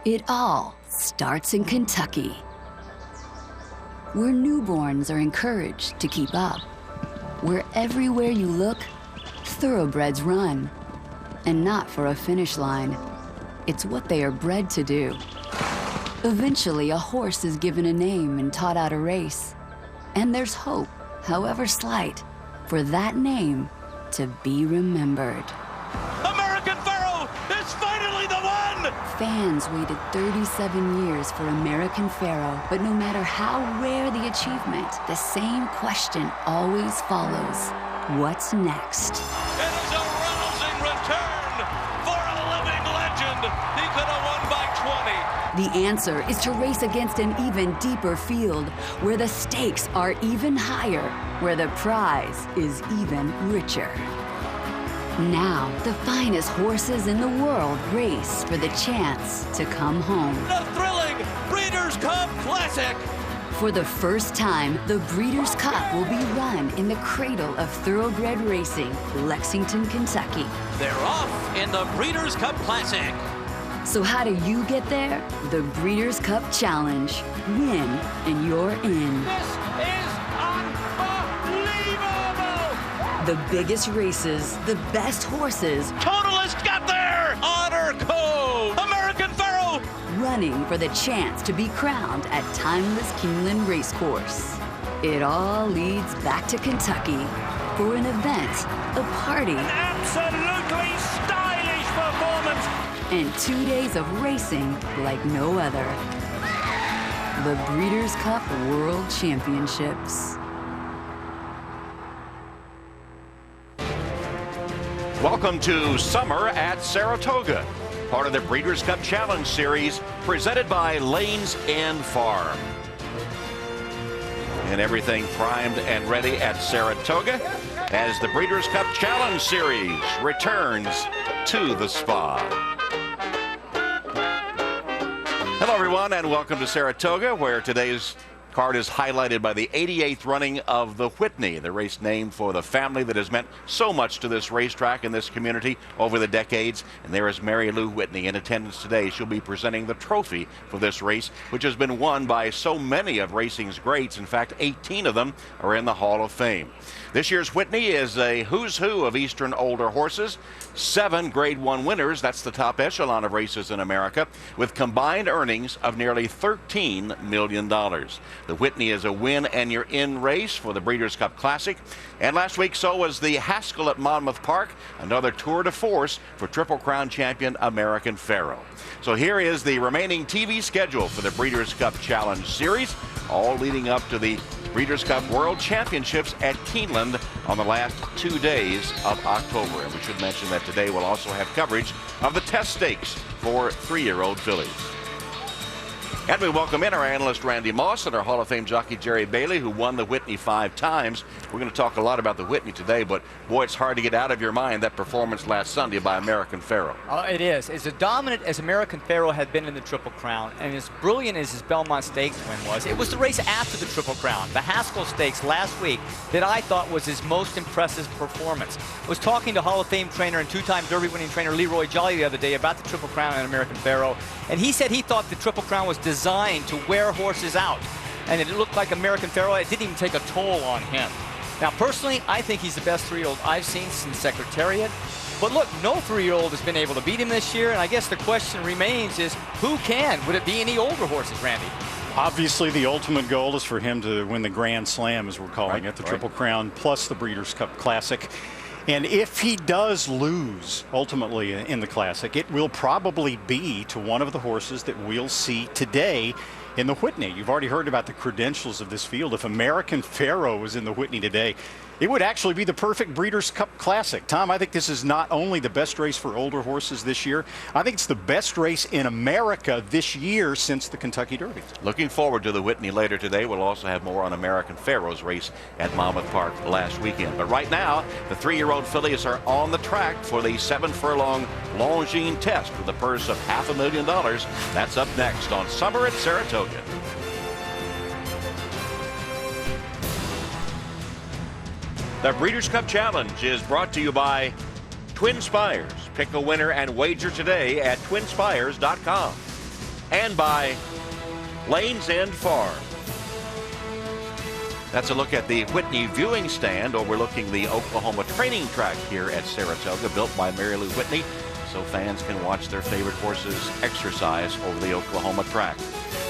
It all starts in Kentucky, where newborns are encouraged to keep up, where everywhere you look, thoroughbreds run, and not for a finish line. It's what they are bred to do. Eventually, a horse is given a name and taught how to race. And there's hope, however slight, for that name to be remembered. American Pharoah is finally the one! Fans waited 37 years for American Pharoah, but no matter how rare the achievement, the same question always follows. What's next? It is a rousing return for a living legend. He could have won by 20. The answer is to race against an even deeper field, where the stakes are even higher, where the prize is even richer. Now, the finest horses in the world race for the chance to come home. The thrilling Breeders' Cup Classic. For the first time, the Breeders' Cup will be run in the cradle of thoroughbred racing, Lexington, Kentucky. They're off in the Breeders' Cup Classic. So how do you get there? The Breeders' Cup Challenge. Win, and you're in. This is unbelievable! The biggest races, the best horses, Totalist got there! Honor Code! American Pharoah! running for the chance to be crowned at timeless Keeneland Racecourse. It all leads back to Kentucky for an event, a party, An absolutely stylish performance! and 2 days of racing like no other. The Breeders' Cup World Championships. Welcome to Summer at Saratoga, part of the Breeders' Cup Challenge Series presented by Lanes End Farm. And everything primed and ready at Saratoga as the Breeders' Cup Challenge Series returns to the spa. Hello, everyone, and welcome to Saratoga, where today's card is highlighted by the 88th running of the Whitney, the race named for the family that has meant so much to this racetrack and this community over the decades. And there is Mary Lou Whitney in attendance today. She'll be presenting the trophy for this race, which has been won by so many of racing's greats. In fact, 18 of them are in the Hall of Fame. This year's Whitney is a who's who of Eastern older horses. 7 Grade 1 winners, that's the top echelon of races in America, with combined earnings of nearly $13 million. The Whitney is a win and you're in race for the Breeders' Cup Classic. And last week, so was the Haskell at Monmouth Park, another tour de force for Triple Crown champion American Pharoah. So here is the remaining TV schedule for the Breeders' Cup Challenge Series, all leading up to the Breeders' Cup World Championships at Keeneland on the last 2 days of October. And we should mention that today we'll also have coverage of the test stakes for 3-year-old fillies. And we welcome in our analyst Randy Moss and our Hall of Fame jockey Jerry Bailey, who won the Whitney 5 times. We're going to talk a lot about the Whitney today, but boy, it's hard to get out of your mind that performance last Sunday by American Pharoah. It is. As dominant as American Pharoah had been in the Triple Crown, and as brilliant as his Belmont Stakes win was, it was the race after the Triple Crown, the Haskell Stakes last week, that I thought was his most impressive performance. I was talking to Hall of Fame trainer and 2-time Derby-winning trainer Leroy Jolly the other day about the Triple Crown and American Pharoah, and he said he thought the Triple Crown was designed to wear horses out, and it looked like American Pharoah. It didn't even take a toll on him. Now, personally, I think he's the best 3-year-old I've seen since Secretariat. But look, no 3-year-old has been able to beat him this year, and I guess the question remains is, who can? Would it be any older horses, Randy? Obviously, the ultimate goal is for him to win the Grand Slam, as we're calling it, the Triple Crown, plus the Breeders' Cup Classic. And if he does lose, ultimately, in the Classic, it will probably be to one of the horses that we'll see today in the Whitney. You've already heard about the credentials of this field. If American Pharoah was in the Whitney today, it would actually be the perfect Breeders' Cup Classic. Tom, I think this is not only the best race for older horses this year, I think it's the best race in America this year since the Kentucky Derby. Looking forward to the Whitney later today. We'll also have more on American Pharoah's race at Monmouth Park last weekend. But right now, the 3-year-old fillies are on the track for the 7-furlong Longines Test with a purse of $500,000. That's up next on Summer at Saratoga. The Breeders' Cup Challenge is brought to you by Twin Spires. Pick a winner and wager today at twinspires.com. and by Lanes End Farm. That's a look at the Whitney viewing stand overlooking the Oklahoma training track here at Saratoga, built by Mary Lou Whitney, so fans can watch their favorite horses exercise over the Oklahoma track.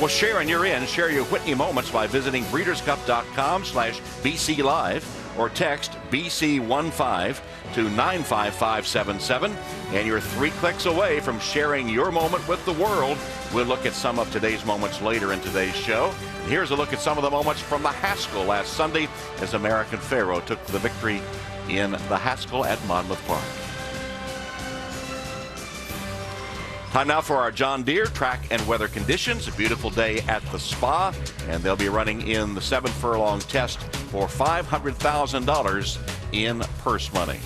Well, Sharon, you're in. Share your Whitney moments by visiting breederscup.com/BC Live or text BC15 to 95577. And you're 3 clicks away from sharing your moment with the world. We'll look at some of today's moments later in today's show. Here's a look at some of the moments from the Haskell last Sunday as American Pharoah took the victory in the Haskell at Monmouth Park. Time now for our John Deere track and weather conditions. A beautiful day at the spa, and they'll be running in the 7 furlong test for $500,000 in purse money.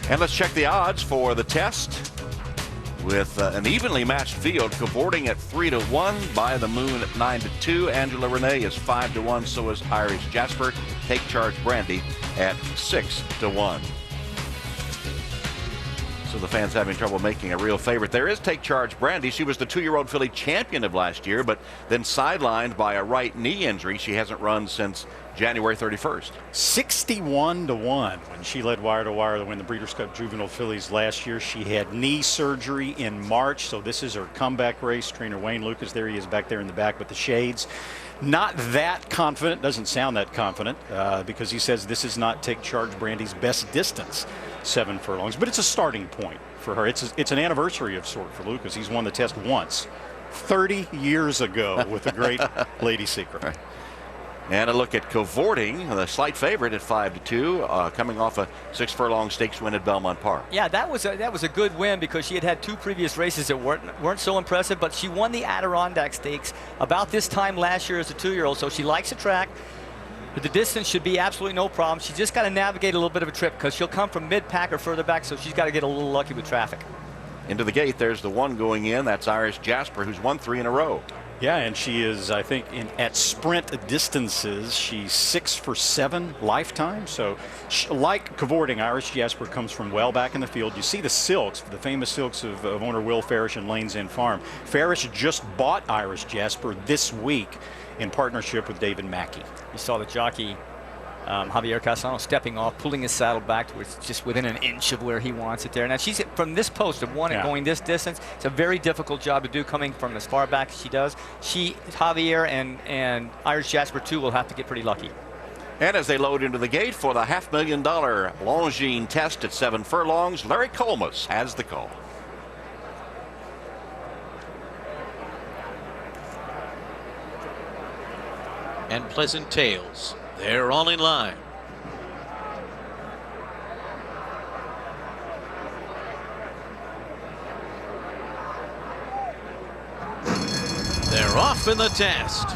And let's check the odds for the test. With an evenly matched field, cavorting at 3-1, By the Moon at 9-2, Angela Renee is 5-1, so is Irish Jasper, Take Charge Brandy at 6-1. So the fans having trouble making a real favorite. There is Take Charge Brandy. She was the 2-year-old filly champion of last year, but then sidelined by a right knee injury. She hasn't run since January 31st. 61-1 when she led wire to wire to win the Breeders' Cup Juvenile Fillies last year. She had knee surgery in March, so this is her comeback race. Trainer Wayne Lucas, there he is back there in the back with the shades. Not that confident, doesn't sound that confident, because he says this is not Take Charge Brandy's best distance, 7 furlongs, but it's a starting point for her. It's an anniversary of sort for Lucas. He's won the test once, 30 years ago with the great Lady Secret. Right. And a look at Cavorting, the slight favorite at 5-2, coming off a 6 furlong stakes win at Belmont Park. Yeah, that was a good win because she had 2 previous races that weren't so impressive, but she won the Adirondack Stakes about this time last year as a 2-year-old, so she likes the track. But the distance should be absolutely no problem. She just got to navigate a little bit of a trip because she'll come from mid-pack or further back, so she's got to get a little lucky with traffic. Into the gate, there's the one going in. That's Irish Jasper, who's won 3 in a row. Yeah, and she is, I think, at sprint distances, she's 6 for 7 lifetime. So, like Cavorting, Irish Jasper comes from well back in the field. You see the silks, the famous silks of owner Will Farish and Lanes End Farm. Farish just bought Irish Jasper this week in partnership with David Mackey. You saw the jockey, Javier Castellano, stepping off, pulling his saddle back to where it's just within an inch of where he wants it there. Now, she's from this post of one and going this distance. It's a very difficult job to do coming from as far back as she does. Javier and Irish Jasper, too, will have to get pretty lucky. And as they load into the gate for the $500,000 Longines test at 7 furlongs, Larry Colmus has the call. And Pleasant Tales. They're all in line. They're off in the test.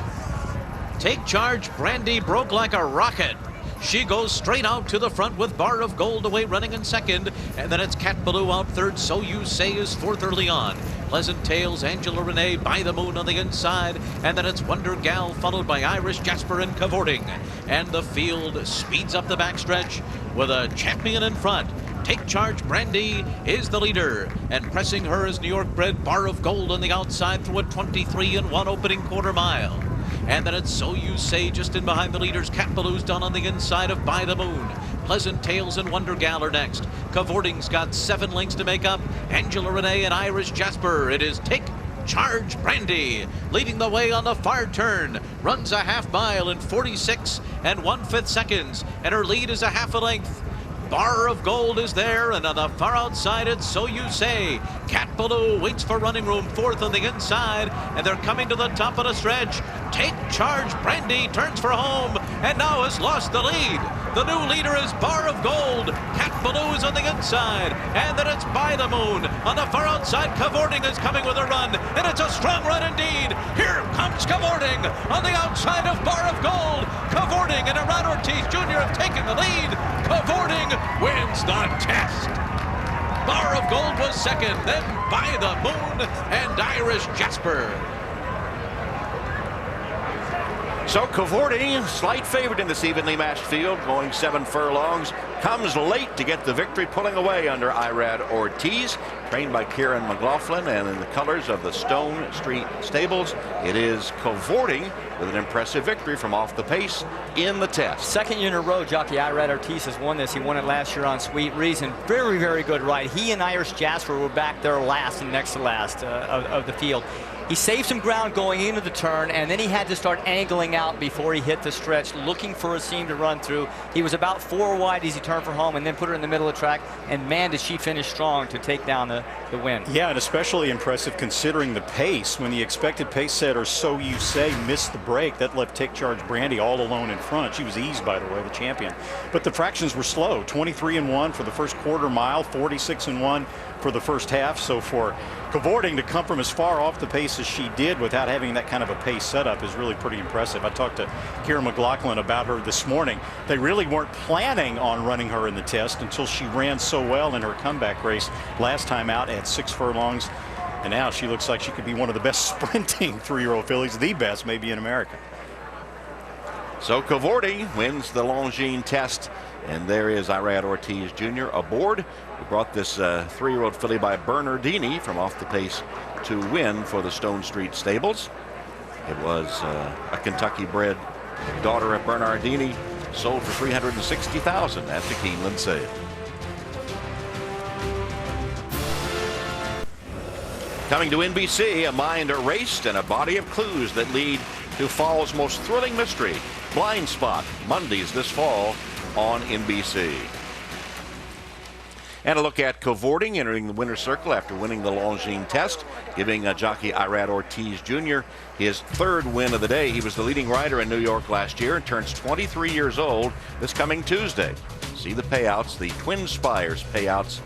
Take Charge Brandy broke like a rocket. She goes straight out to the front with Bar of Gold away running in second. And then it's Cat Ballou out third. So You Say is fourth early on. Pleasant Tales, Angela Renee, By the Moon on the inside. And then it's Wonder Gal followed by Irish Jasper and Cavorting. And the field speeds up the backstretch with a champion in front. Take Charge Brandy is the leader, and pressing her is New York bred Bar of Gold on the outside through a 23-1 opening quarter mile. And then it's So You Say just in behind the leaders. Cat Ballou's done on the inside of By the Moon. Pleasant Tales and Wonder Gal are next. Cavorting's got 7 lengths to make up. Angela Renee and Irish Jasper. It is Take Charge Brandy leading the way on the far turn. Runs a half mile in 46 1/5 seconds, and her lead is a half a length. Bar of Gold is there, and on the far outside it's So You Say. Cat Ballou waits for running room, fourth on the inside, and they're coming to the top of the stretch. Take Charge Brandy turns for home, and now has lost the lead. The new leader is Bar of Gold. Cat Ballou is on the inside, and then it's By the Moon. On the far outside, Cavorting is coming with a run, and it's a strong run indeed. Here comes Cavorting on the outside of Bar of Gold. Cavorting and Iran Ortiz Jr. have taken the lead. Cavorting wins the test. Bar of Gold was second, then By the Moon and Irish Jasper. So Cavorting, slight favorite in this evenly matched field, going 7 furlongs. comes late to get the victory, pulling away under Irad Ortiz, trained by Kieran McLaughlin, and in the colors of the Stone Street Stables, it is cavorting with an impressive victory from off the pace in the test. Second year in a row, jockey Irad Ortiz has won this. He won it last year on Sweet Reason. Very, very good ride. He and Irish Jasper were back there last and next to last of the field. He saved some ground going into the turn, and then he had to start angling out before he hit the stretch, looking for a seam to run through. He was about 4 wide as he turned for home, and then put her in the middle of the track, and man, did she finish strong to take down the win. Yeah, and especially impressive considering the pace. When the expected pace setter, so you say, missed the break, that left Take Charge Brandy all alone in front. She was eased, by the way, the champion. But the fractions were slow. 23-1 for the first quarter mile, 46-1 for the first half. So for cavorting to come from as far off the pace as she did without having that kind of a pace setup is really pretty impressive. I talked to Kieran McLaughlin about her this morning. They really weren't planning on running her in the test until she ran so well in her comeback race last time out at 6 furlongs. And now she looks like she could be one of the best sprinting 3-year-old fillies, the best maybe in America. So cavorting wins the Longines test, and there is Irad Ortiz Jr. aboard. We brought this 3-year-old filly by Bernardini from off the pace to win for the Stone Street Stables. It was a Kentucky-bred daughter of Bernardini, sold for $360,000 at the Keeneland sale. Coming to NBC, a mind erased and a body of clues that lead to fall's most thrilling mystery, Blind Spot, Mondays this fall on NBC. And a look at cavorting, entering the winner's circle after winning the Longines test, giving jockey Irad Ortiz Jr. his 3rd win of the day. He was the leading rider in New York last year and turns 23 years old this coming Tuesday. See the payouts, the Twin Spires payouts.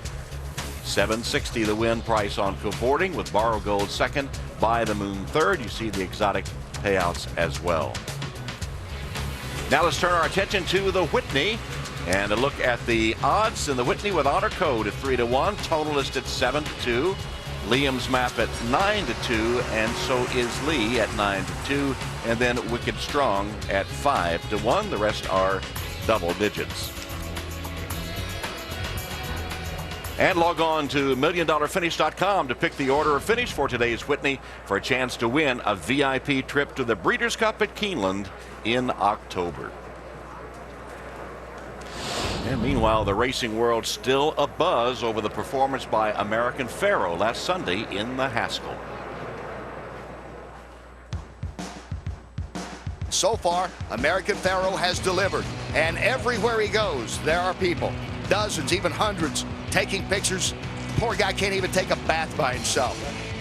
$760 the win price on cavorting, with Borrow Gold 2nd, By the Moon 3rd. You see the exotic payouts as well. Now let's turn our attention to the Whitney and a look at the odds in the Whitney with Honor Code at 3-1, Totalist at 7-2, Liam's Map at 9-2, and so is Lee at 9-2, and then Wicked Strong at 5-1. The rest are double digits. And log on to MillionDollarFinish.com to pick the order of finish for today's Whitney for a chance to win a VIP trip to the Breeders' Cup at Keeneland in October. And meanwhile, the racing world still abuzz over the performance by American Pharoah last Sunday in the Haskell. So far, American Pharoah has delivered, and everywhere he goes, there are people, dozens, even hundreds, taking pictures. Poor guy can't even take a bath by himself.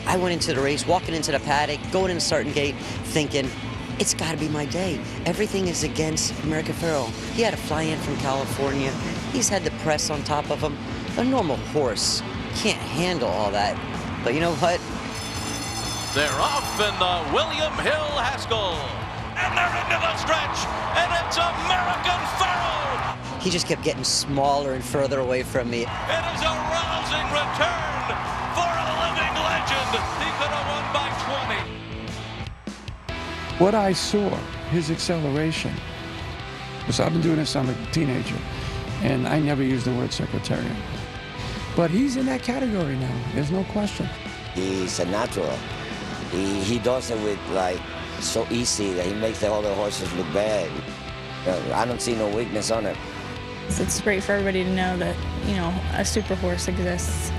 I went into the race, walking into the paddock, going in the starting gate, thinking, it's got to be my day. Everything is against American Pharoah. He had to fly in from California. He's had the press on top of him. A normal horse can't handle all that. But you know what? They're off in the William Hill Haskell. And they're into the stretch, and it's American Pharoah. He just kept getting smaller and further away from me. It is a rousing return for a living legend. He could have won by 20. What I saw, his acceleration, because I've been doing this, I'm a teenager, and I never used the word secretariat. But he's in that category now, there's no question. He's a natural. He does it with, like, so easy that he makes the other horses look bad. I don't see no weakness on it. It's great for everybody to know that, you know, a super horse exists.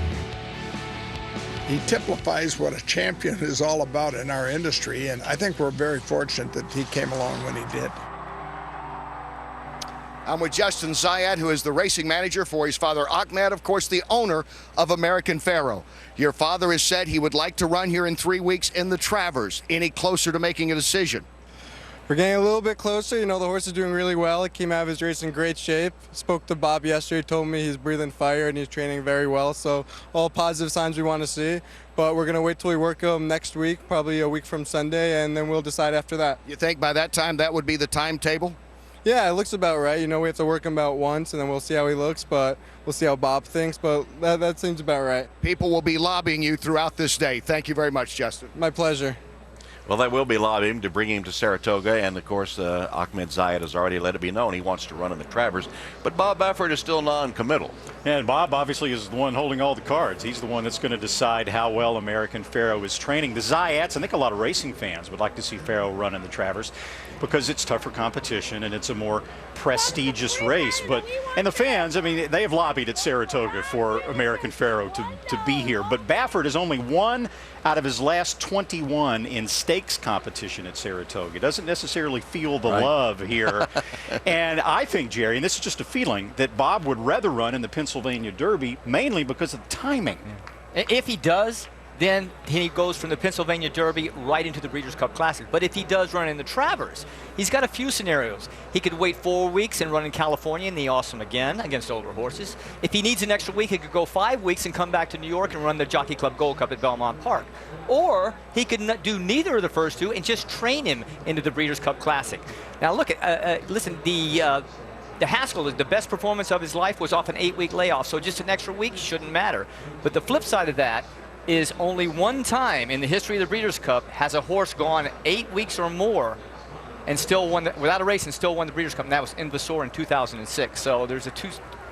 He typifies what a champion is all about in our industry, and I think we're very fortunate that he came along when he did. I'm with Justin Zayat, who is the racing manager for his father Ahmed, of course, the owner of American Pharoah. Your father has said he would like to run here in 3 weeks in the Travers. Any closer to making a decision? We're getting a little bit closer. You know, the horse is doing really well. He came out of his race in great shape. Spoke to Bob yesterday, told me he's breathing fire and he's training very well. So all positive signs we want to see. But we're going to wait till we work him next week, probably a week from Sunday, and then we'll decide after that. You think by that time that would be the timetable? Yeah, it looks about right. You know, we have to work him about once, and then we'll see how he looks, but we'll see how Bob thinks. But that seems about right. People will be lobbying you throughout this day. Thank you very much, Justin. My pleasure. Well, they will be lobbying to bring him to Saratoga, and of course, Ahmed Zayed has already let it be known he wants to run in the Travers, but Bob Baffert is still non-committal. And Bob obviously is the one holding all the cards. He's the one that's going to decide how well American Pharoah is training. The Zayats, I think a lot of racing fans would like to see Pharoah run in the Travers because it's tougher competition and it's a more prestigious race. And the fans, I mean, they have lobbied at Saratoga for American Pharoah to be here, but Baffert is only one out of his last 21 in stakes competition at Saratoga. Doesn't necessarily feel the love here. And I think, Jerry, and this is just a feeling, that Bob would rather run in the Pennsylvania Derby, mainly because of the timing. If he does, then he goes from the Pennsylvania Derby right into the Breeders' Cup Classic. But if he does run in the Travers, he's got a few scenarios. He could wait 4 weeks and run in California in the Awesome again against older horses. If he needs an extra week, he could go 5 weeks and come back to New York and run the Jockey Club Gold Cup at Belmont Park. Or he could do neither of the first two and just train him into the Breeders' Cup Classic. Now look, listen, the Haskell, the best performance of his life was off an 8-week layoff, so just an extra week shouldn't matter. But the flip side of that is only one time in the history of the Breeders' Cup has a horse gone 8 weeks or more and still won without a race and still won the Breeders' Cup, and that was Invasor in 2006. So there's a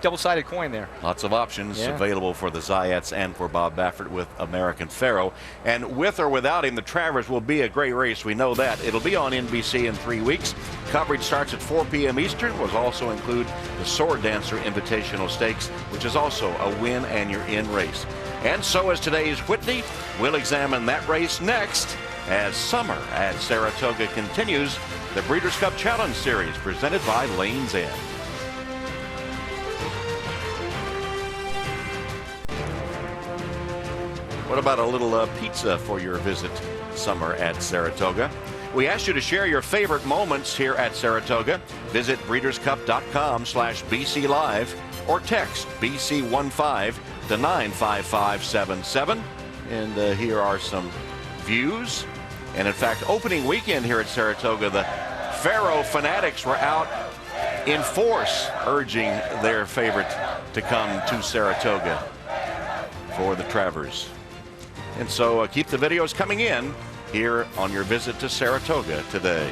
double-sided coin there. Lots of options available for the Zayats and for Bob Baffert with American Pharoah. And with or without him, the Travers will be a great race. We know that. It'll be on NBC in 3 weeks. Coverage starts at 4 p.m. Eastern. Will also include the Sword Dancer Invitational Stakes, which is also a win and you're in race. And so is today's Whitney. We'll examine that race next as summer at Saratoga continues the Breeders' Cup Challenge Series presented by Lane's End. What about a little pizza for your visit summer at Saratoga? We asked you to share your favorite moments here at Saratoga. Visit breederscup.com/BC Live or text BC15 to 95577. And here are some views. And in fact, opening weekend here at Saratoga, the Pharoah fanatics were out in force urging their favorite to come to Saratoga for the Travers. And so keep the videos coming in here on your visit to Saratoga today.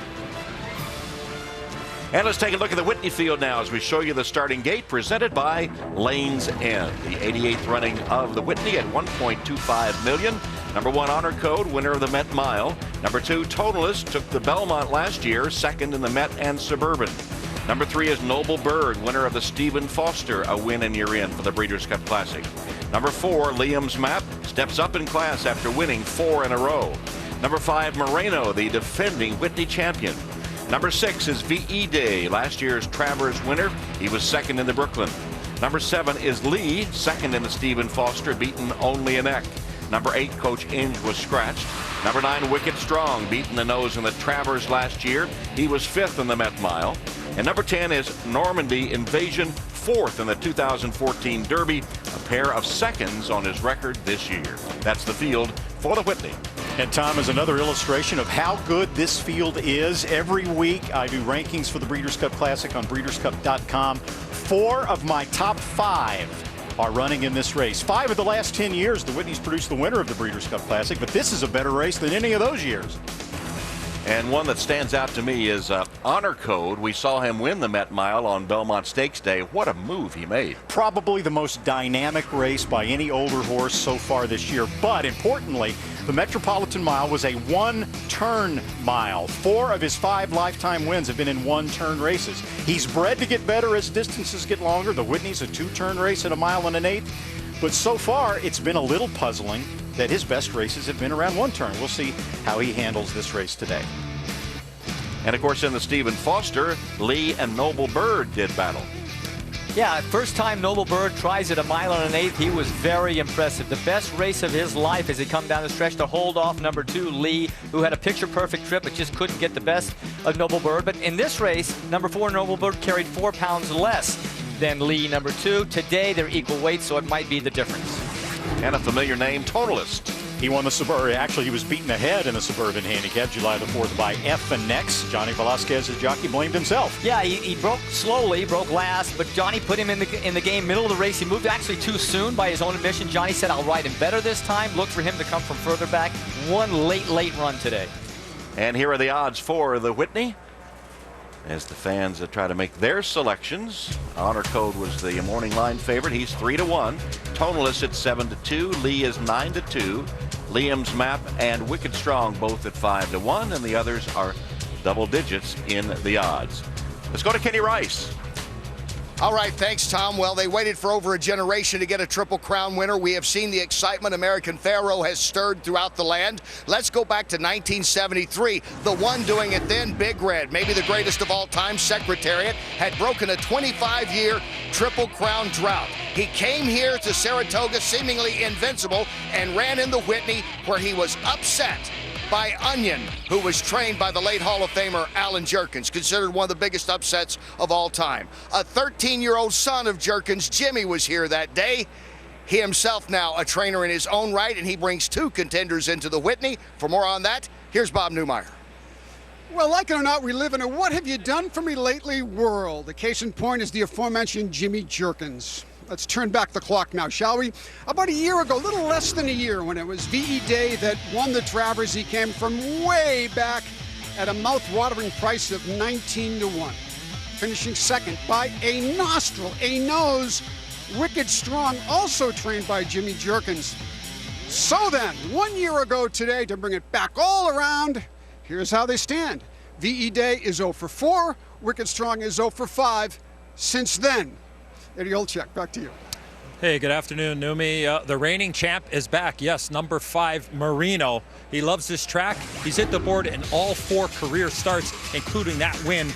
And let's take a look at the Whitney field now as we show you the starting gate presented by Lane's End. The 88th running of the Whitney at $1.25 million. Number 1 Honor Code, winner of the Met Mile. Number 2 Totalist, took the Belmont last year, second in the Met and Suburban. Number 3 is Noble Bird, winner of the Stephen Foster, a win and you're in for the Breeders' Cup Classic. Number 4 Liam's Map, steps up in class after winning 4 in a row. Number 5 Moreno, the defending Whitney champion. Number 6 is V.E. Day, last year's Travers winner. He was second in the Brooklyn. Number 7 is Lee, second in the Stephen Foster, beaten only a neck. Number 8, Coach Inge was scratched. Number 9, Wicked Strong, beaten the nose in the Travers last year. He was 5th in the Met Mile. And number 10 is Normandy Invasion, 4th in the 2014 Derby, a pair of seconds on his record this year. That's the field for the Whitney. And Tom is another illustration of how good this field is. Every week I do rankings for the Breeders' Cup Classic on breederscup.com. 4 of my top 5 are running in this race. 5 of the last 10 years, the Whitney's produced the winner of the Breeders' Cup Classic, but this is a better race than any of those years. And one that stands out to me is Honor Code. We saw him win the Met Mile on Belmont Stakes Day. What a move he made. Probably the most dynamic race by any older horse so far this year. But importantly, the Metropolitan Mile was a one-turn mile. 4 of his 5 lifetime wins have been in one-turn races. He's bred to get better as distances get longer. The Whitney's a 2-turn race at 1 1/8. But so far, it's been a little puzzling that his best races have been around 1 turn. We'll see how he handles this race today. And of course, in the Stephen Foster, Lee and Noble Bird did battle. Yeah, first time Noble Bird tries it 1 1/8. He was very impressive. The best race of his life as he come down the stretch to hold off number 2, Lee, who had a picture-perfect trip but just couldn't get the best of Noble Bird. But in this race, number 4, Noble Bird, carried 4 pounds less than Lee, number 2. Today, they're equal weight, so it might be the difference. And a familiar name, Totalist. He won the Suburban. Actually, he was beaten ahead in the Suburban Handicap July the 4th by F and Next. Johnny Velasquez's jockey blamed himself. Yeah, he broke slowly, broke last, but Johnny put him in the game, middle of the race. He moved actually too soon by his own admission. Johnny said, I'll ride him better this time. Look for him to come from further back. One late run today. And here are the odds for the Whitney as the fans try to make their selections. Honor Code was the morning line favorite. He's 3-1. Tonalist at 7-2. Lee is 9-2. Liam's Map and Wicked Strong both at 5-1, and the others are double digits in the odds. Let's go to Kenny Rice. All right, thanks, Tom. Well, they waited for over a generation to get a Triple Crown winner. We have seen the excitement American Pharoah has stirred throughout the land. Let's go back to 1973. The one doing it then, Big Red, maybe the greatest of all time, Secretariat, had broken a 25-year Triple Crown drought. He came here to Saratoga seemingly invincible and ran in the Whitney, where he was upset by Onion, who was trained by the late Hall of Famer Alan Jerkins, considered one of the biggest upsets of all time. A 13-year-old son of Jerkins, Jimmy, was here that day. He himself now a trainer in his own right, and he brings 2 contenders into the Whitney. For more on that, here's Bob Newmeyer. Well, like it or not, we live in a what have you done for me lately world. The case in point is the aforementioned Jimmy Jerkins. Let's turn back the clock now, shall we? About a year ago, a little less than a year, when it was V.E. Day that won the Travers, he came from way back at a mouth-watering price of 19-1. Finishing second by a nostril, a nose, Wicked Strong, also trained by Jimmy Jerkins. So then, 1 year ago today, to bring it back all around, here's how they stand. V.E. Day is 0 for 4, Wicked Strong is 0 for 5. Since then, Eddie Olczyk, back to you. Hey, good afternoon, Numi. The reigning champ is back. Yes, number 5, Marino. He loves this track. He's hit the board in all 4 career starts, including that win.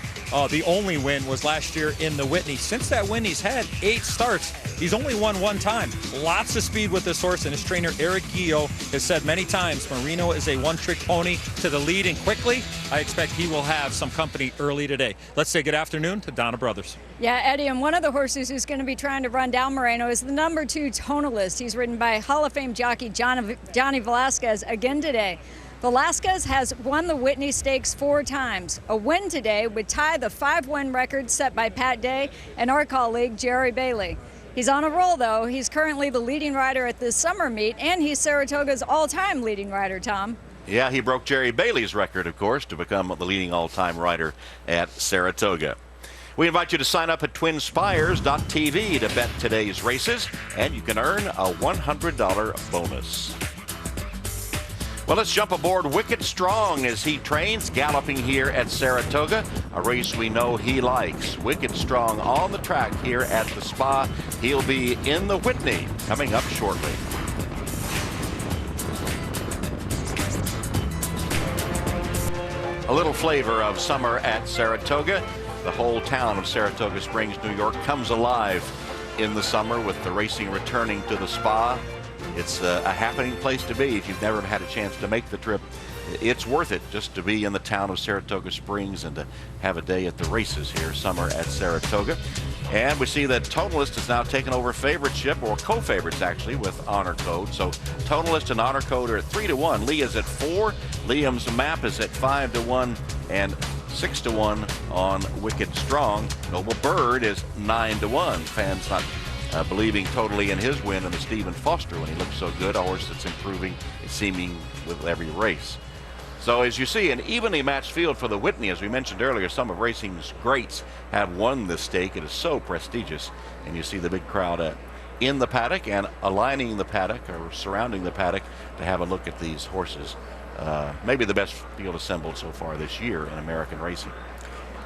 The only win was last year in the Whitney. Since that win, he's had 8 starts. He's only won 1 time. Lots of speed with this horse, and his trainer, Eric Guillot, has said many times, Marino is a one-trick pony to the lead, and quickly, I expect he will have some company early today. Let's say good afternoon to Donna Brothers. Yeah, Eddie, and one of the horses who's going to be trying to run down Moreno is the number 2 Tonalist. He's ridden by Hall of Fame jockey Johnny Velasquez again today. Velasquez has won the Whitney Stakes 4 times. A win today would tie the 5-win record set by Pat Day and our colleague Jerry Bailey. He's on a roll, though. He's currently the leading rider at this summer meet, and he's Saratoga's all-time leading rider, Tom. Yeah, he broke Jerry Bailey's record, of course, to become the leading all-time rider at Saratoga. We invite you to sign up at twinspires.tv to bet today's races, and you can earn a $100 bonus. Well, let's jump aboard Wicked Strong as he trains, galloping here at Saratoga, a race we know he likes. Wicked Strong on the track here at the Spa. He'll be in the Whitney coming up shortly. A little flavor of summer at Saratoga. The whole town of Saratoga Springs, New York, comes alive in the summer with the racing returning to the Spa. It's a happening place to be. If you've never had a chance to make the trip, it's worth it just to be in the town of Saratoga Springs and to have a day at the races here, summer at Saratoga. And we see that Tonalist has now taken over favoriteship, or co-favorites actually, with Honor Code. So Tonalist and Honor Code are at 3-1. Lee is at 4. Liam's Map is at 5-1 and 6-1 on Wicked Strong. Noble Bird is 9-1. Fans not believing totally in his win and the Stephen Foster when he looked so good, a horse that's improving, it seeming with every race. So as you see, an evenly matched field for the Whitney. As we mentioned earlier, some of racing's greats have won this stake. It is so prestigious, and you see the big crowd in the paddock and aligning the paddock or surrounding the paddock to have a look at these horses. Maybe the best field assembled so far this year in American racing.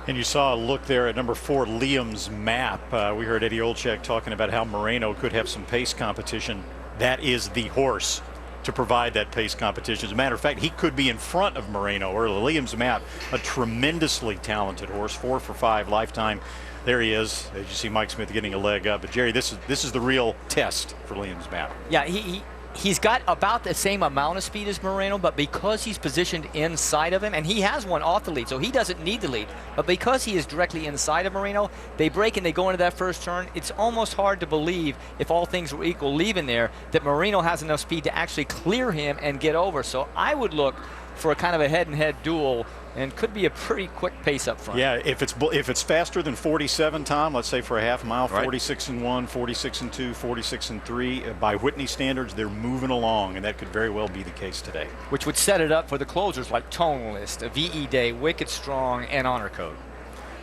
And you saw a look there at number 4, Liam's Map. We heard Eddie Olczyk talking about how Moreno could have some pace competition. That is the horse to provide that pace competition. As a matter of fact, he could be in front of Moreno or Liam's Map, a tremendously talented horse, 4 for 5 lifetime. There he is. As you see Mike Smith getting a leg up. But Jerry, this is the real test for Liam's Map. Yeah, he's got about the same amount of speed as Moreno, but because he's positioned inside of him, and he has one off the lead, so he doesn't need the lead, but because he is directly inside of Moreno, they break and they go into that first turn. It's almost hard to believe, if all things were equal leaving there, that Moreno has enough speed to actually clear him and get over. So I would look for a kind of a head-and-head duel and could be a pretty quick pace up front. Yeah, if it's faster than 47, Tom, let's say for a half mile, Right. 46-1, 46-2, 46-3, by Whitney standards, they're moving along, and that could very well be the case today. Which would set it up for the closers like Tonalist, VE Day, Wicked Strong, and Honor Code.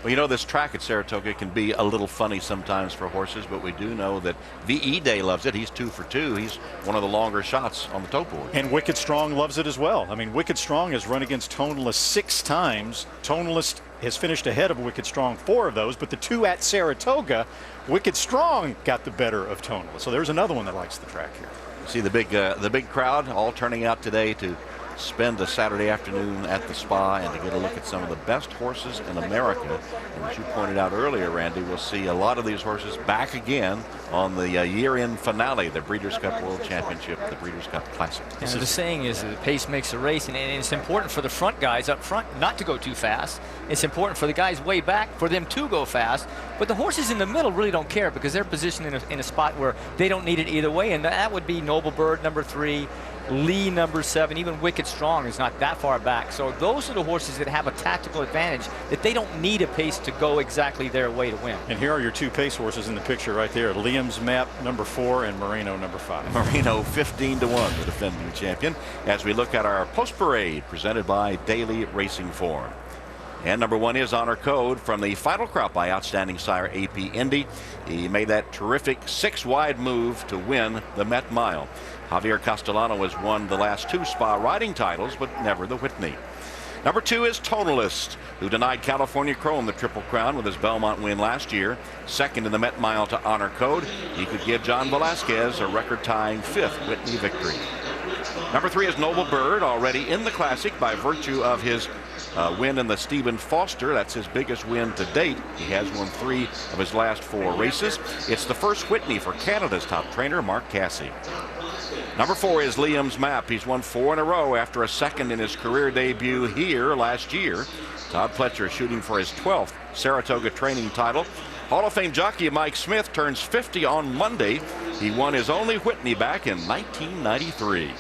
Well, you know, this track at Saratoga can be a little funny sometimes for horses, but we do know that VE Day loves it. He's 2 for 2. He's one of the longer shots on the tote board. And Wicked Strong loves it as well. I mean, Wicked Strong has run against Tonalist 6 times. Tonalist has finished ahead of Wicked Strong 4 of those, but the 2 at Saratoga, Wicked Strong got the better of Tonalist. So there's another one that likes the track here. See the big crowd all turning out today to spend a Saturday afternoon at the spa and to get a look at some of the best horses in America. And as you pointed out earlier, Randy, we'll see a lot of these horses back again on the year-end finale, the Breeders' Cup World Championship, the Breeders' Cup Classic. And the saying is that the pace makes the race, and it's important for the front guys up front not to go too fast. It's important for the guys way back for them to go fast. But the horses in the middle really don't care because they're positioned in a spot where they don't need it either way, and that would be Noble Bird, number 3, Lee, number 7, even Wicked Strong is not that far back. So those are the horses that have a tactical advantage, that they don't need a pace to go exactly their way to win. And here are your 2 pace horses in the picture right there. Liam's Map, number 4, and Moreno, number 5. Moreno 15-1, the defending champion, as we look at our post parade presented by Daily Racing Form. And number 1 is Honor Code from the final crop by outstanding sire AP Indy. He made that terrific 6-wide move to win the Met Mile. Javier Castellano has won the last 2 spa riding titles, but never the Whitney. Number 2 is Tonalist, who denied California Chrome the Triple Crown with his Belmont win last year. Second in the Met Mile to Honor Code. He could give John Velasquez a record-tying 5th Whitney victory. Number 3 is Noble Bird, already in the Classic by virtue of his win in the Stephen Foster. That's his biggest win to date. He has won 3 of his last 4 races. It's the first Whitney for Canada's top trainer, Mark Casse. Number 4 is Liam's Map. He's won 4 in a row after a second in his career debut here last year. Todd Pletcher shooting for his 12th Saratoga training title. Hall of Fame jockey Mike Smith turns 50 on Monday. He won his only Whitney back in 1993.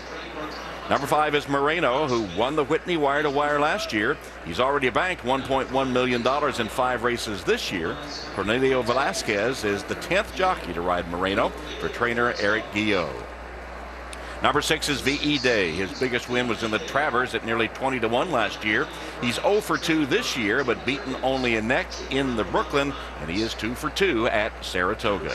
Number 5 is Moreno, who won the Whitney wire-to-wire last year. He's already banked $1.1 million in 5 races this year. Cornelio Velasquez is the 10th jockey to ride Moreno for trainer Eric Guillot. Number 6 is VE Day. His biggest win was in the Travers at nearly 20-1 last year. He's 0 for 2 this year, but beaten only a neck in the Brooklyn, and he is 2 for 2 at Saratoga.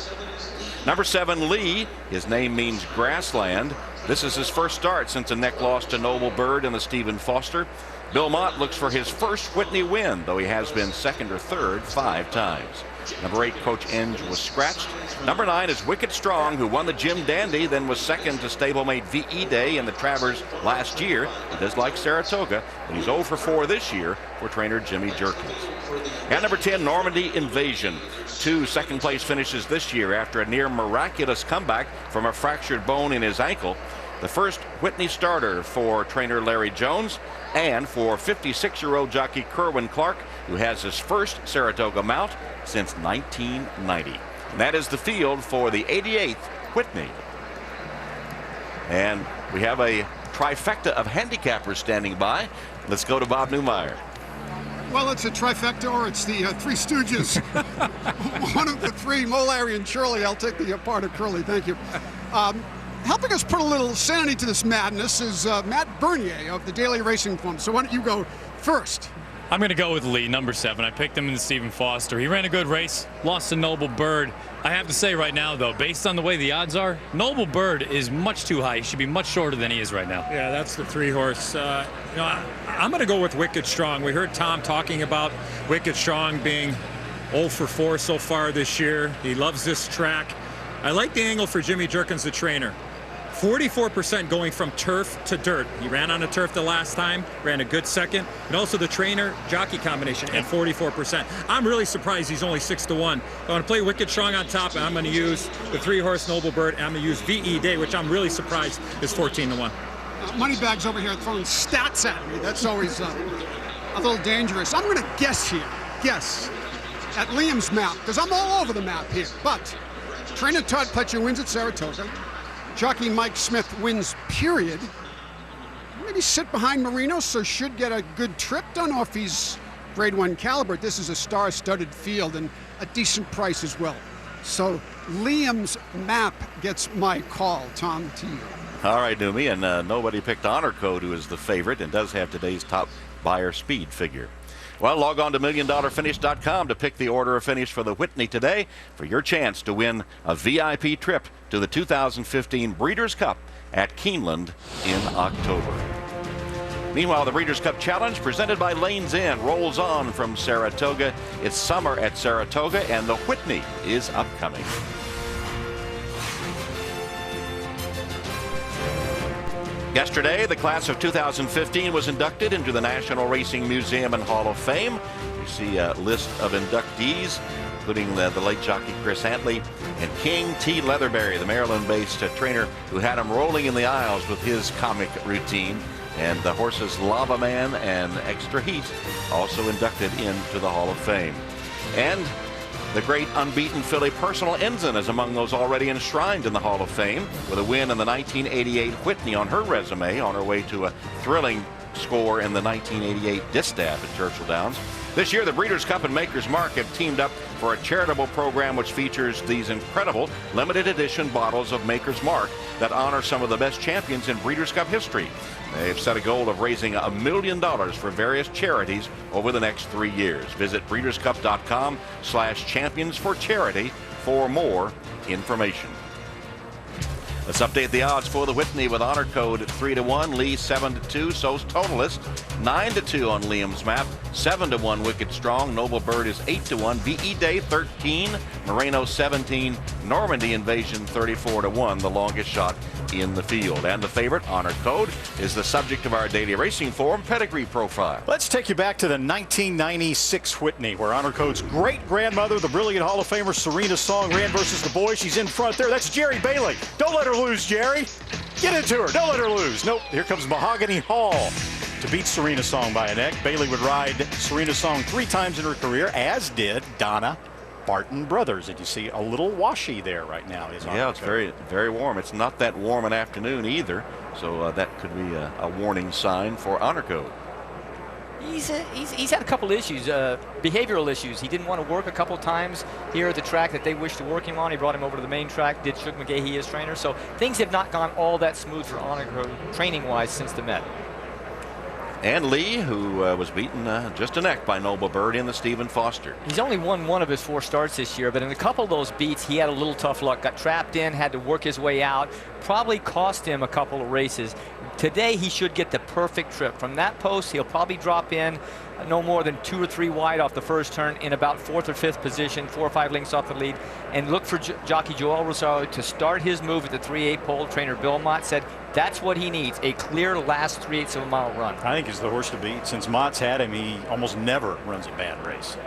Number 7, Lee. His name means grassland. This is his first start since a neck loss to Noble Bird in the Stephen Foster. Bill Mott looks for his first Whitney win, though he has been 2nd or 3rd 5 times. Number 8, Coach Enge was scratched. Number 9 is Wicked Strong, who won the Jim Dandy, then was 2nd to stablemate VE Day in the Travers last year. He does like Saratoga, and he's 0 for 4 this year for trainer Jimmy Jerkins. And number 10, Normandy Invasion. 2 second-place finishes this year after a near miraculous comeback from a fractured bone in his ankle. The first Whitney starter for trainer Larry Jones, and for 56-year-old jockey Kerwin Clark, who has his first Saratoga mount since 1990. And that is the field for the 88th Whitney. And we have a trifecta of handicappers standing by. Let's go to Bob Newmeyer. Well, it's a trifecta, or it's the Three Stooges. One of the 3, Mo, Larry, and Shirley. I'll take the part of Curly. Thank you. Helping us put a little sanity to this madness is Matt Bernier of the Daily Racing Form. So why don't you go first? I'm going to go with Lee, number 7. I picked him in the Stephen Foster. He ran a good race, lost to Noble Bird. I have to say right now, though, based on the way the odds are, Noble Bird is much too high. He should be much shorter than he is right now. Yeah, that's the 3-horse. I'm going to go with Wicked Strong. We heard Tom talking about Wicked Strong being 0 for 4 so far this year. He loves this track. I like the angle for Jimmy Jerkins, the trainer. 44% going from turf to dirt. He ran on a turf the last time, ran a good second, and also the trainer-jockey combination at 44%. I'm really surprised he's only 6-1. I'm going to play Wicked Strong on top, and I'm going to use the 3-horse Noble Bird, and I'm going to use VE Day, which I'm really surprised is 14-1. Moneybags over here throwing stats at me. That's always a little dangerous. I'm going to guess here. Guess at Liam's Map, because I'm all over the map here. But trainer Todd Pletcher wins at Saratoga. Jockey Mike Smith wins, period. maybe sit behind Marino, so should get a good trip. Don't know if he's grade 1 caliber. This is a star-studded field and a decent price as well. So Liam's Map gets my call. Tom, to you. All right, Numi, and nobody picked Honor Code, who is the favorite and does have today's top buyer speed figure. Well, log on to MillionDollarFinish.com to pick the order of finish for the Whitney today for your chance to win a VIP trip to the 2015 Breeders' Cup at Keeneland in October. Meanwhile, the Breeders' Cup Challenge, presented by Lanes End, rolls on from Saratoga. It's summer at Saratoga, and the Whitney is upcoming. Yesterday, the class of 2015 was inducted into the National Racing Museum and Hall of Fame. You see a list of inductees, including the late jockey Chris Antley and King T. Leatherberry, the Maryland-based trainer who had him rolling in the aisles with his comic routine. And the horses Lava Man and Extra Heat also inducted into the Hall of Fame. And the great unbeaten filly Personal Ensign is among those already enshrined in the Hall of Fame with a win in the 1988 Whitney on her resume, on her way to a thrilling score in the 1988 Distaff at Churchill Downs. This year, the Breeders' Cup and Maker's Mark have teamed up for a charitable program which features these incredible limited edition bottles of Maker's Mark that honor some of the best champions in Breeders' Cup history. They've set a goal of raising $1 million for various charities over the next 3 years. Visit breederscup.com/champions-for-charity for more information. Let's update the odds for the Whitney with Honor Code 3-1, Lee 7-2, so's Totalist 9-2 on Liam's Map, 7-1 Wicked Strong, Noble Bird is 8-1, VE Day 13, Moreno 17, Normandy Invasion 34-1, the longest shot in the field. And the favorite, Honor Code, is the subject of our daily racing forum pedigree profile. Let's take you back to the 1996 Whitney, where Honor Code's great-grandmother, the brilliant Hall of Famer Serena Song, ran versus the boys. She's in front there. That's Jerry Bailey. Don't let her lose, Jerry. Get into her. Don't let her lose. Nope. Here comes Mahogany Hall to beat Serena Song by a neck. Bailey would ride Serena Song 3 times in her career, as did Donna Barton Brothers. And you see a little washy there right now. Yeah, it's very, very warm. It's not that warm an afternoon either, so that could be a warning sign for Honor Code. He's had a couple issues, behavioral issues. He didn't want to work a couple times here at the track that they wished to work him on. He brought him over to the main track, did Shug McGahee as trainer. So things have not gone all that smooth for Honor Code training-wise since the Met. And Lee, who was beaten just a neck by Noble Bird in the Stephen Foster. He's only won 1 of his 4 starts this year, but in a couple of those beats, he had a little tough luck. Got trapped in, had to work his way out. Probably cost him a couple of races. Today, he should get the perfect trip. From that post, he'll probably drop in no more than 2 or 3 wide off the first turn in about 4th or 5th position, 4 or 5 lengths off the lead, and look for jockey Joel Rosario to start his move at the 3/8 pole. Trainer Bill Mott said that's what he needs, a clear last 3/8 of a mile run. I think he's the horse to beat. Since Mott's had him, he almost never runs a bad race.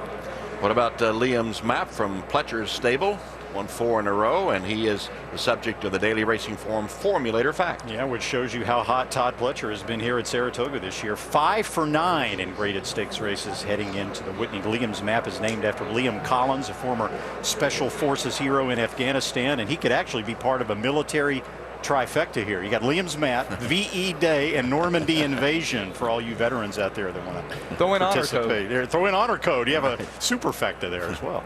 What about Liam's Map from Pletcher's stable? Won 4 in a row, and he is the subject of the Daily Racing Forum Formulator Fact. Yeah, which shows you how hot Todd Pletcher has been here at Saratoga this year. 5 for 9 in graded stakes races heading into the Whitney. Liam's Map is named after Liam Collins, a former Special Forces hero in Afghanistan, and he could actually be part of a military trifecta here. You got Liam's Map, VE Day, and Normandy Invasion for all you veterans out there that want to participate. Throw in Honor Code. You have a superfecta there as well.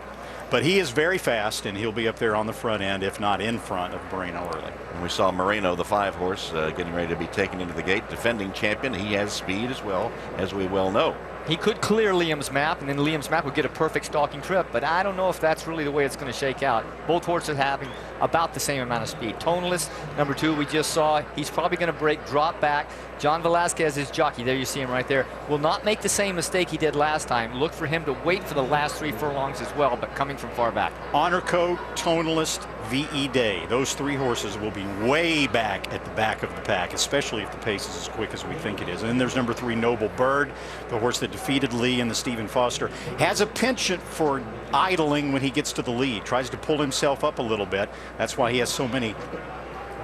But he is very fast, and he'll be up there on the front end, if not in front of Moreno early. And we saw Moreno, the 5 horse, getting ready to be taken into the gate. Defending champion. He has speed as well, as we well know. He could clear Liam's Map, and then Liam's Map would get a perfect stalking trip, but I don't know if that's really the way it's going to shake out. Both horses having about the same amount of speed. Tonalist, number 2, we just saw, he's probably going to break, drop back. John Velasquez is jockey. There you see him right there. Will not make the same mistake he did last time. Look for him to wait for the last 3 furlongs as well, but coming from far back. Honor Code, Tonalist, VE Day. Those 3 horses will be way back at the back of the pack, especially if the pace is as quick as we think it is. And then there's number 3, Noble Bird, the horse that defeated Lee in the Stephen Foster. Has a penchant for idling when he gets to the lead. Tries to pull himself up a little bit. That's why he has so many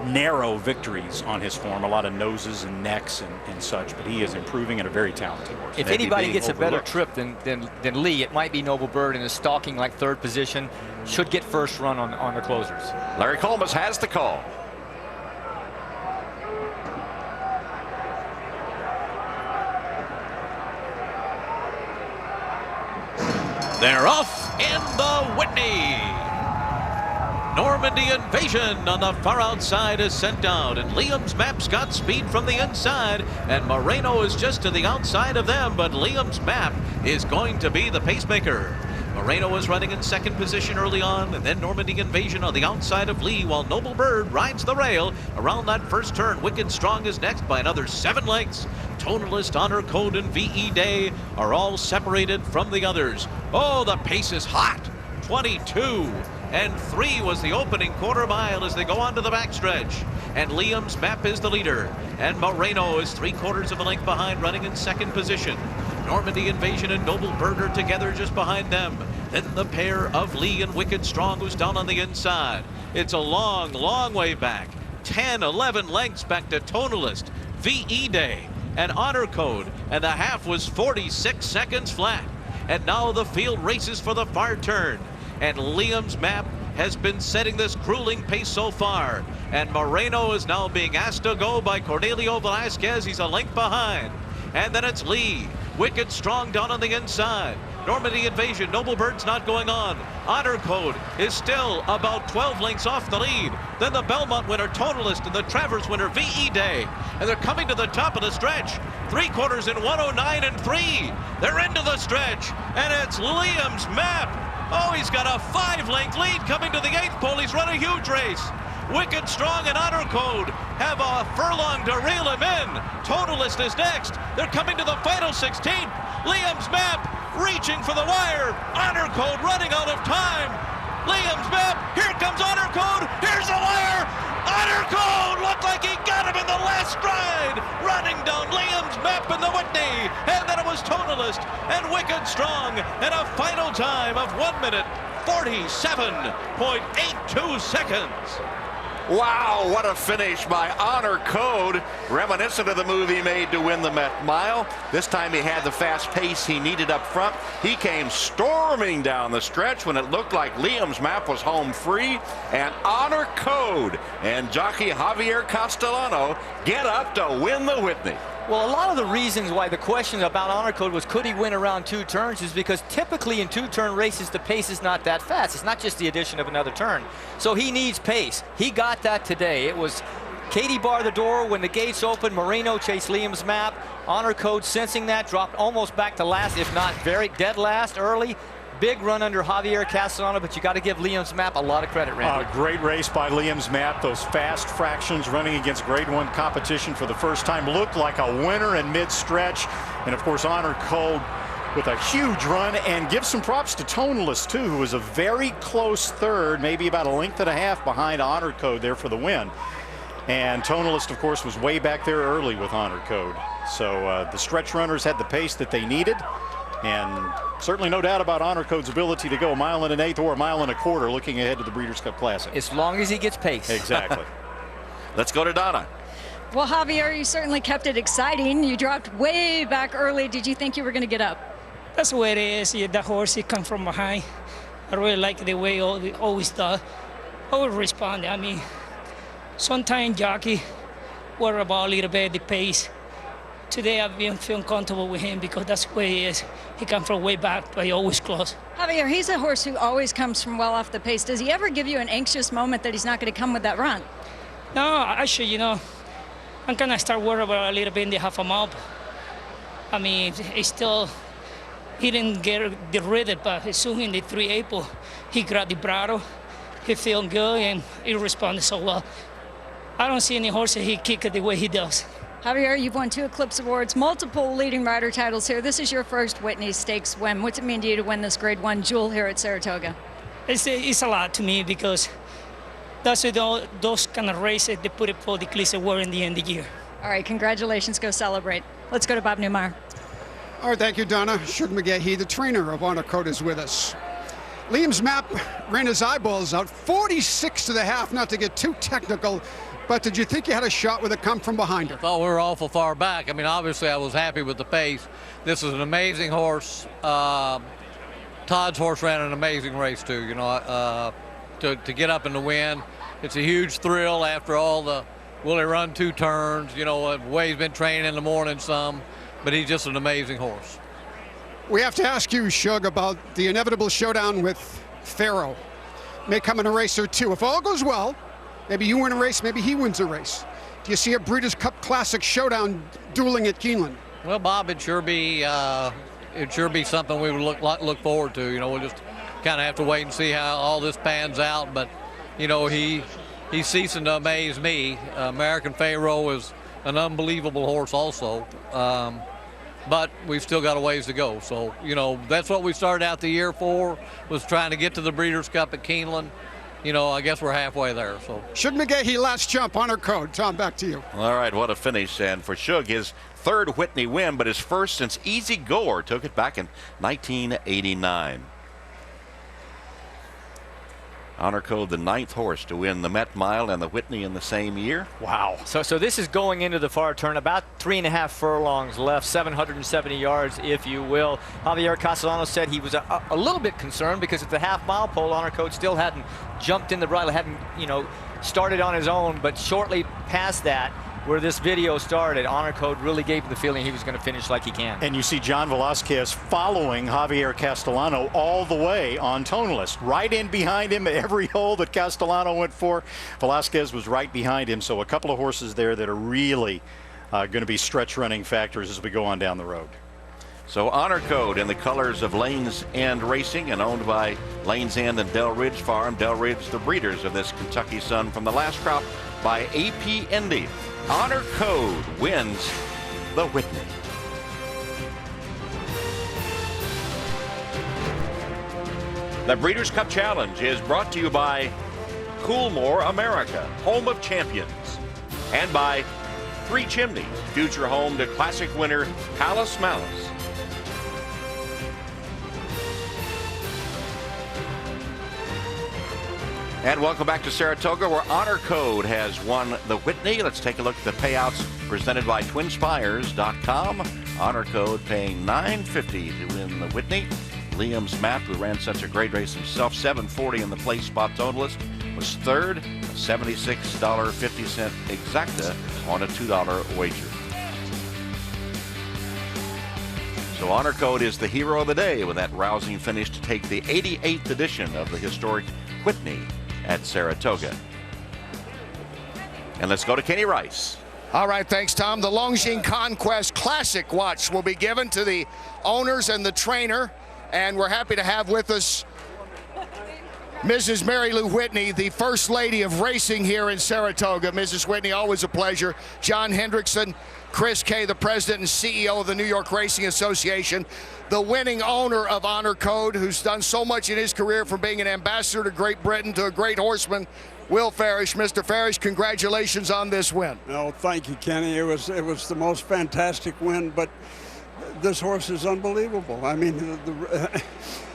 narrow victories on his form, a lot of noses and necks and such, but he is improving and a very talented horse. If anybody gets a better trip than Lee, it might be Noble Bird, and is stalking like 3rd position, should get first run on the closers. Larry Colmus has the call. They're off in the Whitney. Normandy Invasion on the far outside is sent out, and Liam's Map's got speed from the inside, and Moreno is just to the outside of them, but Liam's Map is going to be the pacemaker. Moreno is running in second position early on, and then Normandy Invasion on the outside of Lee, while Noble Bird rides the rail around that first turn. Wicked Strong is next by another 7 lengths. Tonalist, Honor Code, and VE Day are all separated from the others. Oh, the pace is hot. 22-3 was the opening quarter mile as they go on to the backstretch. And Liam's Map is the leader. And Moreno is 3/4 of a length behind, running in second position. Normandy Invasion and Noble Bird are together just behind them. Then the pair of Lee and Wicked Strong, who's down on the inside. It's a long, long way back. 10-11 lengths back to Tonalist, VE Day, and Honor Code. And the half was 46 seconds flat. And now the field races for the far turn. And Liam's Map has been setting this grueling pace so far. And Moreno is now being asked to go by Cornelio Velasquez. He's a length behind. And then it's Lee. Wicked Strong down on the inside. Normandy Invasion, Noble Bird's not going on. Honor Code is still about 12 lengths off the lead. Then the Belmont winner, Tonalist, and the Travers winner, VE Day. And they're coming to the top of the stretch. 3/4 in 109-3. They're into the stretch, and it's Liam's Map. Oh, he's got a 5-length lead coming to the 8th pole. He's run a huge race. Wicked Strong and Honor Code have a furlong to reel him in. Tonalist is next. They're coming to the final 16th. Liam's Map reaching for the wire. Honor Code running out of time. Liam's Map, here comes Honor Code. Here's the wire. Honor Code looked like he got him in the last stride. Running down Liam's Map in the Whitney. And then it was Tonalist and Wicked Strong. And a final time of 1 minute, 47.82 seconds. Wow, what a finish by Honor Code, reminiscent of the move he made to win the Met Mile. This time he had the fast pace he needed up front. He came storming down the stretch when it looked like Liam's Map was home free, and Honor Code and jockey Javier Castellano get up to win the Whitney. Well, a lot of the reasons why the question about Honor Code was could he win around 2 turns is because typically in 2-turn races the pace is not that fast. It's not just the addition of another turn. So he needs pace. He got that today. It was Katie bar the door when the gates opened. Moreno chased Liam's Map. Honor Code sensing that dropped almost back to last, if not very dead last early. Big run under Javier Castellano, but you got to give Liam's Map a lot of credit, Randy. Great race by Liam's Map. Those fast fractions running against Grade 1 competition for the first time. Looked like a winner in mid-stretch. And, of course, Honor Code with a huge run. And give some props to Tonalist, too, who was a very close third, maybe about a length and a half behind Honor Code there for the win. And Tonalist, of course, was way back there early with Honor Code. So the stretch runners had the pace that they needed. And certainly no doubt about Honor Code's ability to go 1 1/8 or 1 1/4 looking ahead to the Breeders' Cup Classic. As long as he gets pace. Exactly. Let's go to Donna. Well, Javier, you certainly kept it exciting. You dropped way back early. Did you think you were going to get up? That's the way it is. Yeah, the horse, he comes from behind. I really like the way he always does. Always respond. I mean, sometimes jockey worry about a little bit the pace. Today I've been feeling comfortable with him because that's the way he is. He comes from way back, but he always close. Javier, he's a horse who always comes from well off the pace. Does he ever give you an anxious moment that he's not going to come with that run? No, actually, you know, I'm going to start worrying about a little bit in the half a mile. I mean, he didn't get the rhythm, but as soon in the 3 April, he grabbed the bridle. He feeling good and he responded so well. I don't see any horse that he kick it the way he does. Javier, you've won 2 Eclipse Awards, multiple leading rider titles here. This is your first Whitney Stakes win. What's it mean to you to win this Grade 1 jewel here at Saratoga? It's a lot to me because that's those kind of races they put it for the Eclipse Award in the end of the year. All right, congratulations. Go celebrate. Let's go to Bob Newmeyer. All right, thank you, Donna. Shug McGahee, the trainer of Honor Code, is with us. Liam's Map ran his eyeballs out, 46 to the half, not to get too technical. But did you think you had a shot with it come from behind her? I thought we were awful far back. I mean, obviously I was happy with the pace. This is an amazing horse. Todd's horse ran an amazing race too. You know, to get up and to win, it's a huge thrill after all the will he run 2 turns. You know, the way he's been training in the morning some, but he's just an amazing horse. We have to ask you, Shug, about the inevitable showdown with Farrow. May come in a race or two. If all goes well, maybe you win a race, maybe he wins a race. Do you see a Breeders' Cup Classic showdown dueling at Keeneland? Well, Bob, it'd sure be something we would look forward to. You know, we'll just kind of have to wait and see how all this pans out. But, you know, he's ceasing to amaze me. American Pharaoh is an unbelievable horse also. But we've still got a ways to go. So, you know, that's what we started out the year for, was trying to get to the Breeders' Cup at Keeneland. You know, I guess we're halfway there. So Shug McGahee, last jump, Honor Code. Tom, back to you. All right, what a finish. And for Shug, his third Whitney win, but his first since Easy Goer took it back in 1989. Honor Code, the 9th horse to win the Met Mile and the Whitney in the same year. Wow. So this is going into the far turn, about 3.5 furlongs left, 770 yards, if you will. Javier Castellano said he was a little bit concerned because at the half-mile pole, Honor Code still hadn't jumped in the bridle, hadn't, you know, started on his own, but shortly past that, where this video started, Honor Code really gave him the feeling he was going to finish like he can. And you see John Velasquez following Javier Castellano all the way on Tonalist. Right in behind him at every hole that Castellano went for. Velasquez was right behind him. So a couple of horses there that are really going to be stretch running factors as we go on down the road. So Honor Code in the colors of Lanes End Racing and owned by Lanes End and Del Ridge Farm. Del Ridge, the breeders of this Kentucky Sun from the last crop by AP Indy. Honor Code wins the Whitney. The Breeders' Cup Challenge is brought to you by Coolmore America, home of champions, and by Three Chimneys, future home to classic winner Palace Malice. And welcome back to Saratoga, where Honor Code has won the Whitney. Let's take a look at the payouts presented by TwinSpires.com. Honor Code paying $950 to win the Whitney. Liam's Map, who ran such a great race himself, $740 in the place spot totalist, was third, $76.50 exacta on a $2 wager. So Honor Code is the hero of the day with that rousing finish to take the 88th edition of the historic Whitney at Saratoga. And let's go to Kenny Rice. All right, thanks, Tom. The Longines Conquest Classic watch will be given to the owners and the trainer, and we're happy to have with us Mrs. Mary Lou Whitney, the First Lady of Racing here in Saratoga. Mrs. Whitney, always a pleasure. John Hendrickson, Chris Kay, the president and CEO of the New York Racing Association, the winning owner of Honor Code, who's done so much in his career from being an ambassador to Great Britain to a great horseman, Will Farish. Mr. Farish, congratulations on this win. Oh, thank you, Kenny. It was the most fantastic win, but this horse is unbelievable. I mean,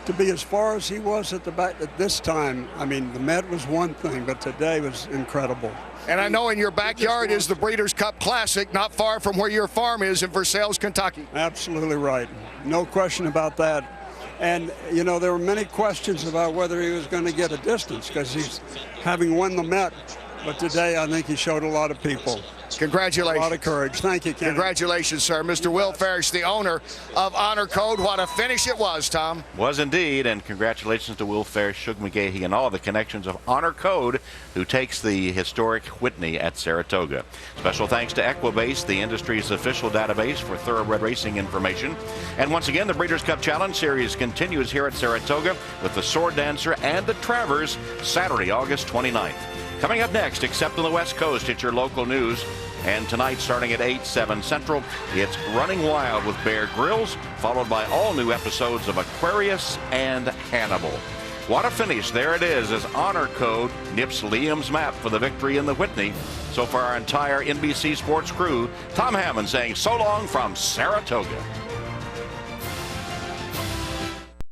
to be as far as he was at the back at this time, I mean, the Met was one thing, but today was incredible. And I know in your backyard is the Breeders' Cup Classic, not far from where your farm is in Versailles, Kentucky. Absolutely right. No question about that. And, you know, there were many questions about whether he was going to get a distance because he's having won the Met. But today, I think he showed a lot of people. Congratulations. A lot of courage. Thank you, Ken. Congratulations, sir. Mr. Will Farish, the owner of Honor Code. What a finish it was, Tom. Was indeed, and congratulations to Will Farish, Shug McGahee, and all the connections of Honor Code, who takes the historic Whitney at Saratoga. Special thanks to Equibase, the industry's official database for thoroughbred racing information. And once again, the Breeders' Cup Challenge Series continues here at Saratoga with the Sword Dancer and the Travers, Saturday, August 29th. Coming up next, except on the West Coast, it's your local news. And tonight, starting at 8, 7 Central, it's Running Wild with Bear Grylls, followed by all new episodes of Aquarius and Hannibal. What a finish. There it is as Honor Code nips Liam's Map for the victory in the Whitney. So for our entire NBC Sports crew, Tom Hammond saying so long from Saratoga.